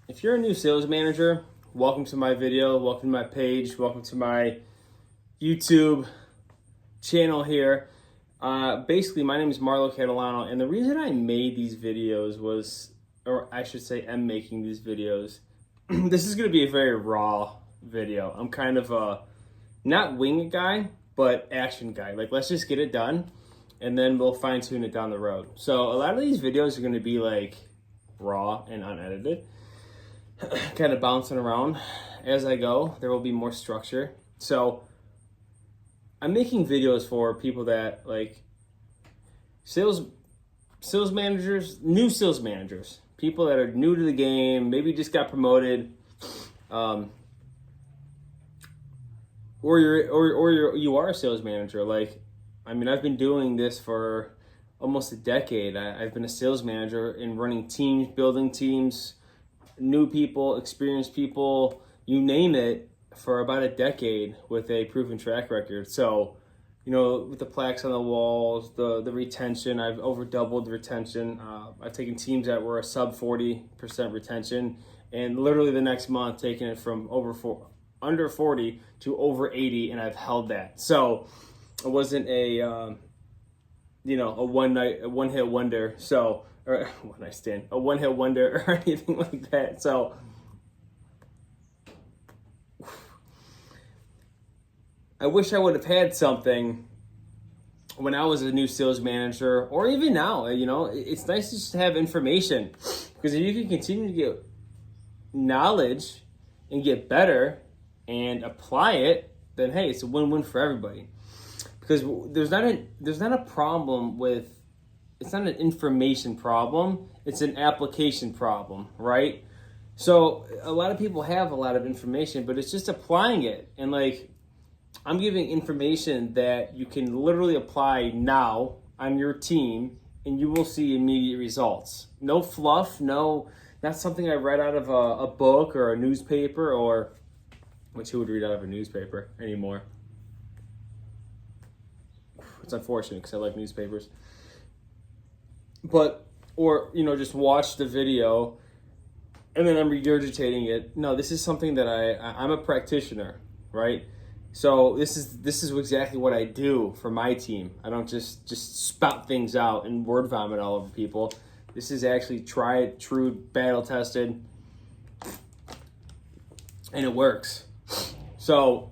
if you're a new sales manager, welcome to my video, welcome to my page, welcome to my YouTube channel here. Basically, my name is Marlo Catalano, and the reason I made these videos was, or I should say, am making these videos. This is going to be a very raw video. I'm kind of a not wing it guy, but action guy. Like, let's just get it done, and then we'll fine tune it down the road. So a lot of these videos are going to be like raw and unedited, kind of bouncing around as I go. There will be more structure. So I'm making videos for people that like sales managers, new sales managers, people that are new to the game, maybe just got promoted, or you are a sales manager. Like, I mean, I've been doing this for almost a decade. I've been a sales manager in running teams, building teams, new people, experienced people, you name it, for about a decade with a proven track record. So, you know, with the plaques on the walls, the retention, I've over doubled retention. I've taken teams that were a sub 40% retention, and literally the next month taking it from under 40 to over 80, and I've held that. So it wasn't a one hit wonder. So, or one night stand, a one hit wonder or anything like that. So I wish I would have had something when I was a new sales manager, or even now. You know, it's nice to just have information, because if you can continue to get knowledge and get better and apply it, then hey, it's a win-win for everybody. Because there's not a problem with, it's not an information problem, it's an application problem, right? So a lot of people have a lot of information, but it's just applying it. And like, I'm giving information that you can literally apply now on your team, and you will see immediate results. No fluff, not something I read out of a book or a newspaper, or which who would read out of a newspaper anymore? It's unfortunate because I like newspapers. But, or, just watch the video and then I'm regurgitating it. No, this is something that I'm a practitioner, right? So this is exactly what I do for my team. I don't just spout things out and word vomit all over people. This is actually tried, true, battle tested, and it works. So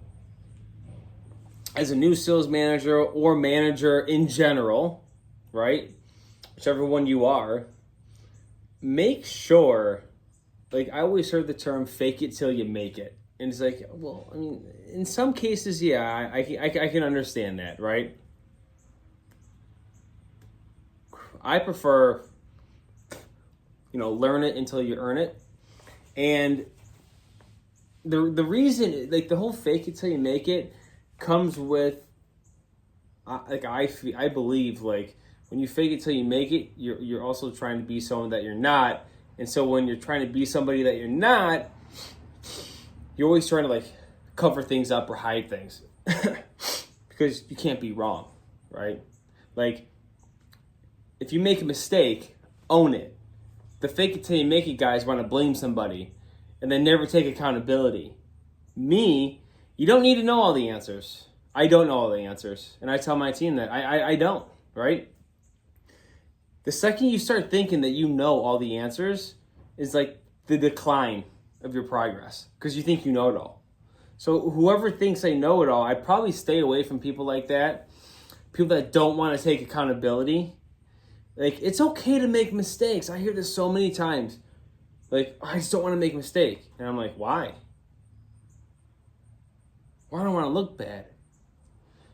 as a new sales manager or manager in general, right? Whichever one you are, make sure, like, I always heard the term fake it till you make it. And it's like, well, I mean, in some cases, yeah, I can understand that, right? I prefer, learn it until you earn it. And the reason, like, the whole fake it till you make it comes with, like, I believe, like, when you fake it till you make it, you're also trying to be someone that you're not. And so when you're trying to be somebody that you're not, you're always trying to, like, cover things up or hide things because you can't be wrong, right? Like, if you make a mistake, own it. The fake it till you make it guys want to blame somebody and then never take accountability. Me, you don't need to know all the answers. I don't know all the answers. And I tell my team that I don't, right? The second you start thinking that you know all the answers is like the decline of your progress, because you think you know it all. So whoever thinks they know it all, I'd probably stay away from people like that. People that don't want to take accountability. Like, it's okay to make mistakes. I hear this so many times. Like, I just don't want to make a mistake. And I'm like, why? Why do I want to look bad?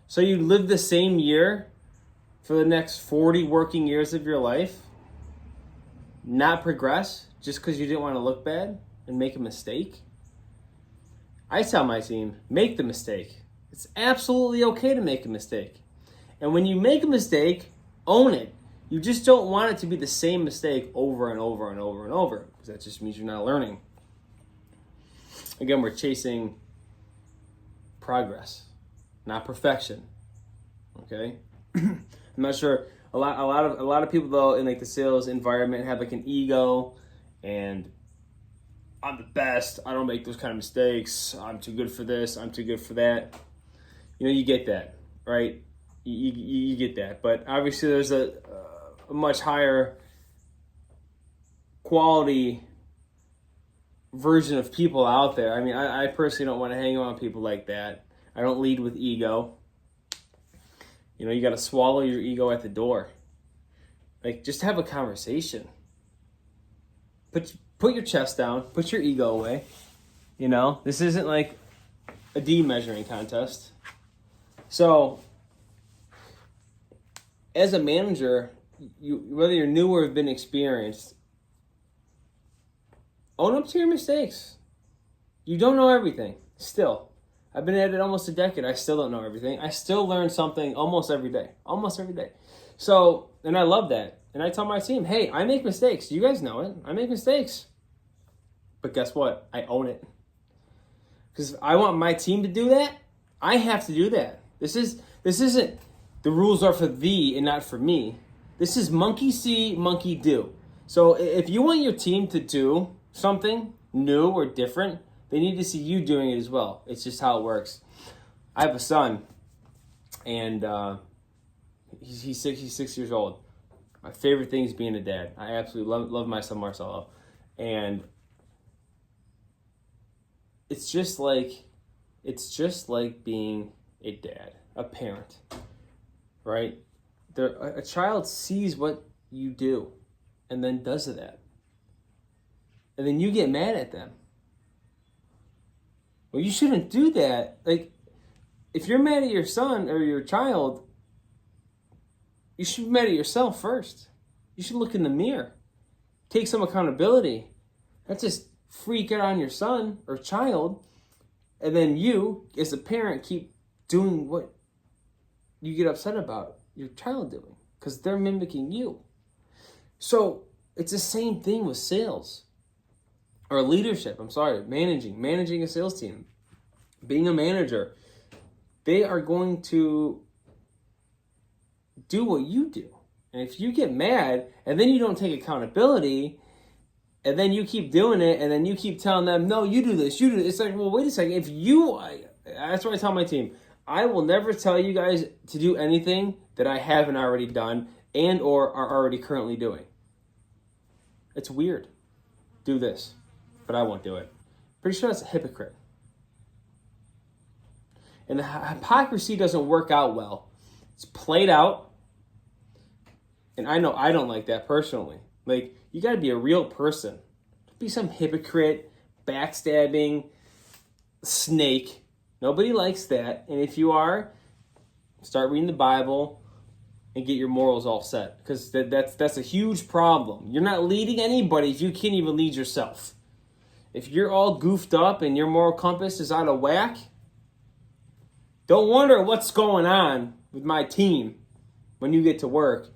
So you live the same year for the next 40 working years of your life, not progress just because you didn't want to look bad and make a mistake? I tell my team, make the mistake. It's absolutely okay to make a mistake. And when you make a mistake, own it. You just don't want it to be the same mistake over and over and over and over, because that just means you're not learning. Again, we're chasing progress, not perfection. Okay? I'm not sure. A lot of people though in like the sales environment have like an ego, and I'm the best. I don't make those kind of mistakes. I'm too good for this. I'm too good for that. You get that, right? You get that. But obviously there's a much higher quality version of people out there. I mean, I personally don't want to hang around people like that. I don't lead with ego. You got to swallow your ego at the door. Like, just have a conversation. Put your chest down. Put your ego away. This isn't like a D measuring contest. So, as a manager, whether you're new or have been experienced, own up to your mistakes. You don't know everything. Still. I've been at it almost a decade. I still don't know everything. I still learn something almost every day. Almost every day. So, and I love that. And I tell my team, hey, I make mistakes. You guys know it. I make mistakes. But guess what? I own it. Because if I want my team to do that, I have to do that. This isn't the rules are for thee and not for me. This is monkey see, monkey do. So if you want your team to do something new or different, they need to see you doing it as well. It's just how it works. I have a son, and he's 6 years old. My favorite thing is being a dad. I absolutely love my son Marcelo. And it's just like being a dad, a parent, right? A child sees what you do and then does that. And then you get mad at them. Well, you shouldn't do that. Like, if you're mad at your son or your child, you should be mad at yourself first. You should look in the mirror. Take some accountability. Not just freak out on your son or child, and then you, as a parent, keep doing what you get upset about your child doing, because they're mimicking you. So it's the same thing with sales. Or leadership, managing a sales team, being a manager. They are going to do what you do. And if you get mad and then you don't take accountability and then you keep doing it and then you keep telling them, no, you do this, it's like, well, wait a second. That's what I tell my team. I will never tell you guys to do anything that I haven't already done and or are already currently doing. It's weird. Do this. But I won't do it. Pretty sure that's a hypocrite. And the hypocrisy doesn't work out well. It's played out. And I know I don't like that personally. Like, you got to be a real person. Don't be some hypocrite, backstabbing snake. Nobody likes that. And if you are, start reading the Bible and get your morals all set. Because that's a huge problem. You're not leading anybody if you can't even lead yourself. If you're all goofed up and your moral compass is out of whack, don't wonder what's going on with my team when you get to work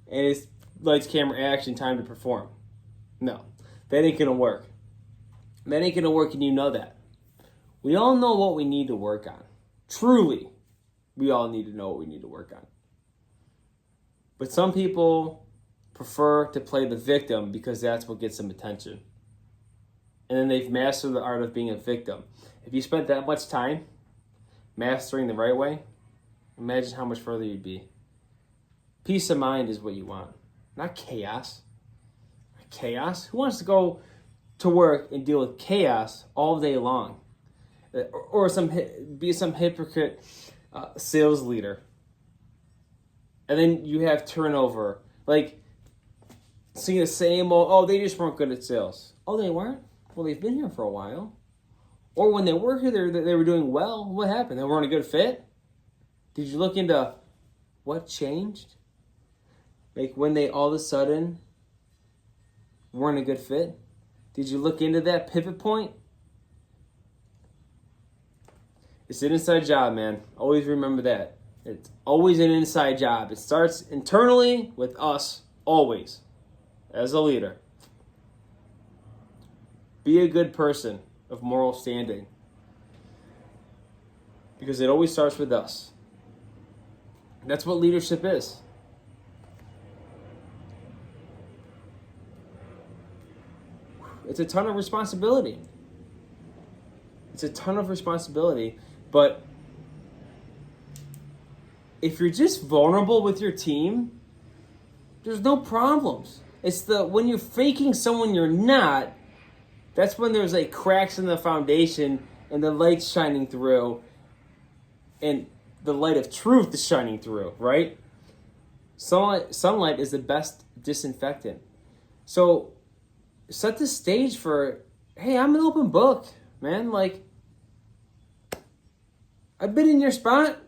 and it's lights, camera, action, time to perform. No, that ain't going to work. That ain't going to work, and you know that. We all know what we need to work on. Truly, we all need to know what we need to work on. But some people prefer to play the victim because that's what gets them attention. And then they've mastered the art of being a victim. If you spent that much time mastering the right way, imagine how much further you'd be. Peace of mind is what you want, not chaos. Chaos? Who wants to go to work and deal with chaos all day long? Or be some hypocrite sales leader. And then you have turnover. Like, seeing the same old, they just weren't good at sales. Oh, they weren't? Well, they've been here for a while. Or when they were here, they were doing well. What happened? They weren't a good fit? Did you look into what changed? Like, when they all of a sudden weren't a good fit? Did you look into that pivot point? It's an inside job, man. Always remember that. It's always an inside job. It starts internally with us, always, as a leader. Be a good person of moral standing. Because it always starts with us. That's what leadership is. It's a ton of responsibility. It's a ton of responsibility. But if you're just vulnerable with your team, there's no problems. It's when you're faking someone you're not, that's when there's like cracks in the foundation and the light's shining through and the light of truth is shining through, right? Sunlight is the best disinfectant. So set the stage for, hey, I'm an open book, man. Like, I've been in your spot.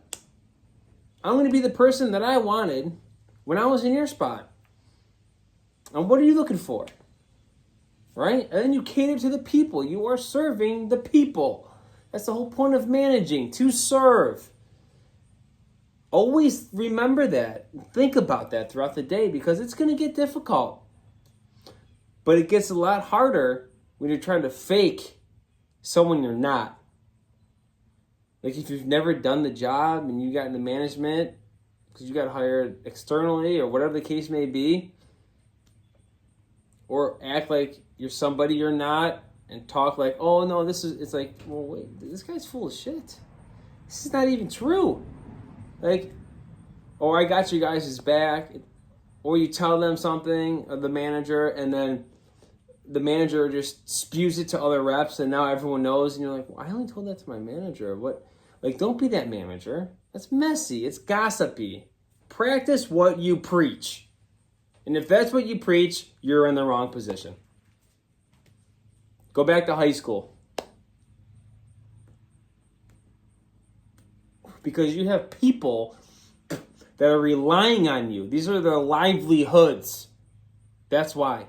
I'm going to be the person that I wanted when I was in your spot. And what are you looking for? Right? And then you cater to the people. You are serving the people. That's the whole point of managing, to serve. Always remember that. Think about that throughout the day because it's going to get difficult. But it gets a lot harder when you're trying to fake someone you're not. Like if you've never done the job and you got into management because you got hired externally or whatever the case may be, or act like you're somebody you're not and talk like, oh no, it's like, well wait, this guy's full of shit. This is not even true. Like, oh, I got you guys' back. Or you tell them something, the manager, and then the manager just spews it to other reps and now everyone knows and you're like, well, I only told that to my manager. What? Like, don't be that manager. That's messy. It's gossipy. Practice what you preach. And if that's what you preach, you're in the wrong position. Go back to high school. Because you have people that are relying on you. These are their livelihoods. That's why.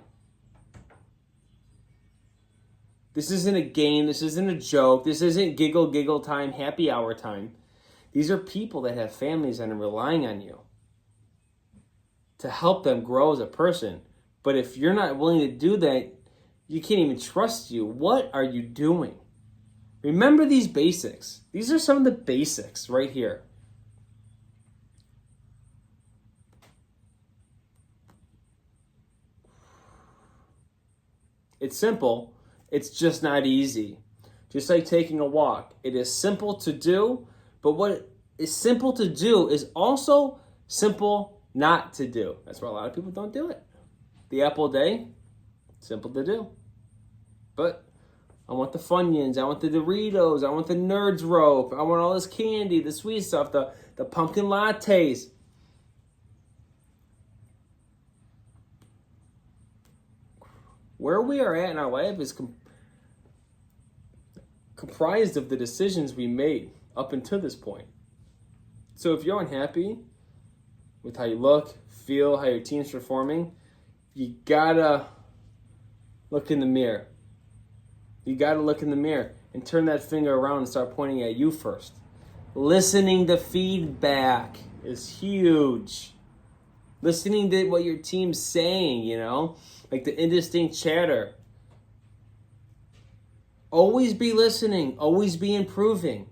This isn't a game. This isn't a joke. This isn't giggle time, happy hour time. These are people that have families and are relying on you to help them grow as a person. But if you're not willing to do that, you can't even trust you. What are you doing? Remember these basics. These are some of the basics right here. It's simple. It's just not easy. Just like taking a walk. It is simple to do, but what is simple to do is also simple not to do. That's why a lot of people don't do it. The apple a day, simple to do. But I want the Funyuns, I want the Doritos, I want the Nerds rope, I want all this candy, the sweet stuff, the pumpkin lattes. Where we are at in our life is comprised of the decisions we made up until this point. So if you're unhappy with how you look, feel, how your team's performing, you gotta look in the mirror. You gotta look in the mirror and turn that finger around and start pointing at you first. Listening to feedback is huge. Listening to what your team's saying, you know? Like the indistinct chatter. Always be listening. Always be improving.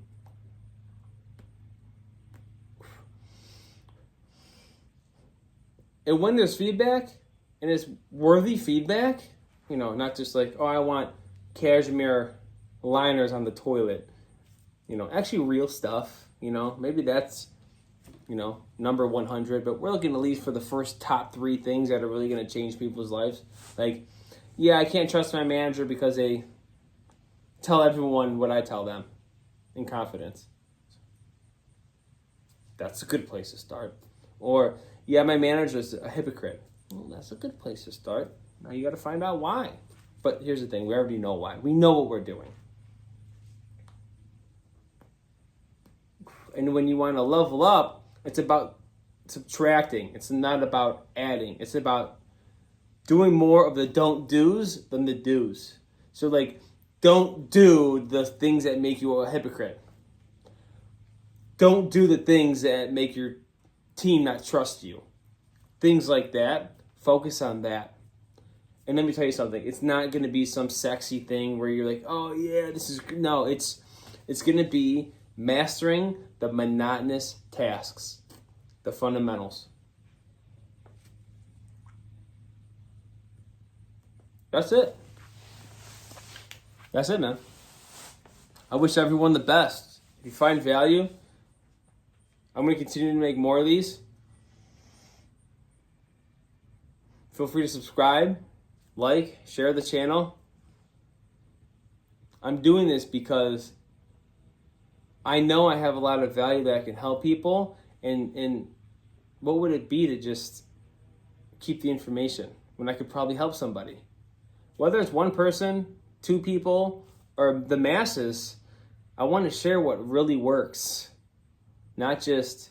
And when there's feedback, and it's worthy feedback, you know, not just like, oh, I want cashmere liners on the toilet. You know, actually real stuff, you know. Maybe that's, you know, number 100, but we're looking at least for the first top 3 things that are really going to change people's lives. Like, yeah, I can't trust my manager because they tell everyone what I tell them in confidence. That's a good place to start. Or, yeah, my manager's a hypocrite. Well, that's a good place to start. Now you got to find out why. But here's the thing, we already know why. We know what we're doing. And when you want to level up, it's about subtracting. It's not about adding. It's about doing more of the don't do's than the do's. So like, don't do the things that make you a hypocrite. Don't do the things that make your team not trust you. Things like that. Focus on that. And let me tell you something. It's not going to be some sexy thing where you're like, oh yeah, this is... No, it's going to be mastering the monotonous tasks. The fundamentals. That's it. That's it, man. I wish everyone the best. If you find value, I'm going to continue to make more of these. Feel free to subscribe, like, share the channel. I'm doing this because I know I have a lot of value that I can help people. And what would it be to just keep the information when I could probably help somebody? Whether it's one person, two people, or the masses, I want to share what really works, not just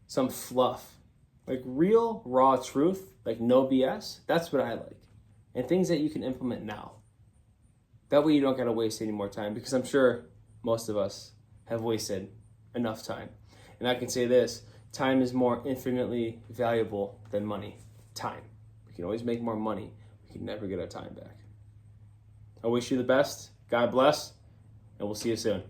some fluff. Like real, raw truth, like no BS, that's what I like. And things that you can implement now. That way you don't gotta waste any more time, because I'm sure most of us have wasted enough time. And I can say this, time is more infinitely valuable than money. Time. We can always make more money. We can never get our time back. I wish you the best. God bless. And we'll see you soon.